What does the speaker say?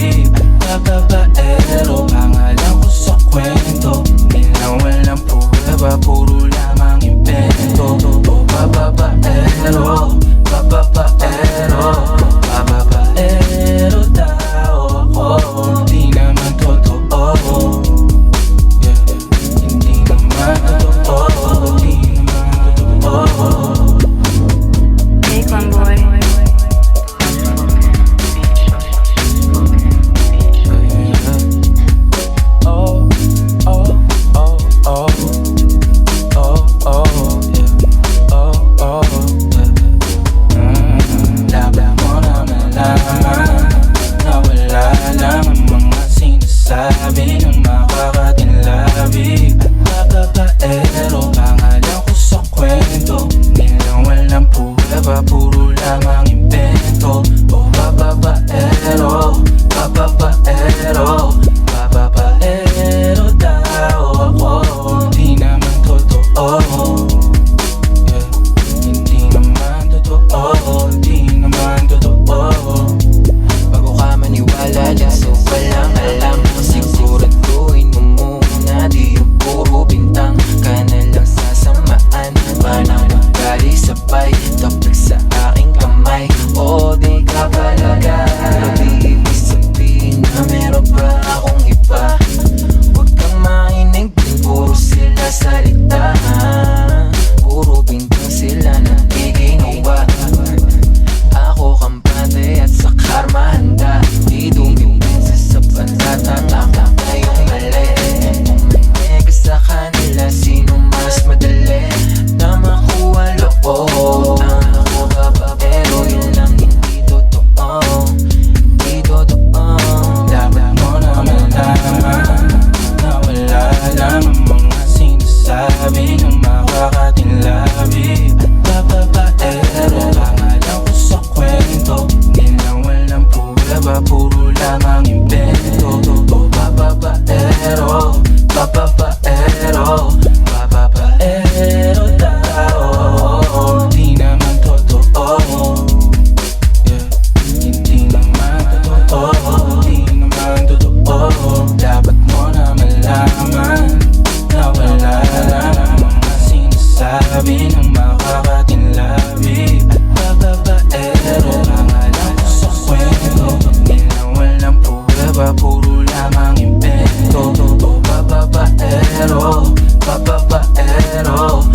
labi. Babaero, pangalan ko sa kwento. Nilang walang pruweba, puro lamang impento. Babaero, babaero, babaero daw ako. Di naman totoo, yeah. Hindi naman totoo, di naman totoo. Bacon boy. Oh, oh, oh, oh, oh, oh, yeah. Oh, oh, yeah. Laban mo na malaman na wala lang ang mga sinasabi ng makakatinlabi. Babaero, pangalan ko sa kwento. Nilang walang pruweba, puro lamang impento. Oh, babaero, babaero, babaero daw ako. Di naman totoo, yeah. Hindi naman totoo, di naman totoo. Bago ka maniwala, so walang alam. Siguraduhin mo muna, di yung puro bintang ka na lang sasamaan. Manang magali sabay, tapos sa aking kamay. O di ka palaga, pero di ibig sabihin na meron pa akong iba. Huwag kang mainig, puro sila salita. Puro bintang sila nagiginawa. Ako kampante at sa karma handa. Di dumingin sa sabatatan, akla kayong mali. Umane ka sa kanila, sino mas madali na makuha loob? Ako babaero, yun lang hindi totoo. Hindi totoo. Dapat mo na malaman na wala lang ang mga sinasabi ng makakatinlabi. Babaero, pangalan ko sa kwento. Nilang walang pruweba, puro lamang impento. Oh, babaero, babaero, babaero daw. Di naman totoo, yeah. Hindi naman totoo, di naman totoo. Dapat mo na malaman na wala lang ang mga sinasabi ng makakatinlabi. Babaero, pangalan ko sa kwento. Nilang walang pruweba, puro lamang impento. Oh, babaero, babaero,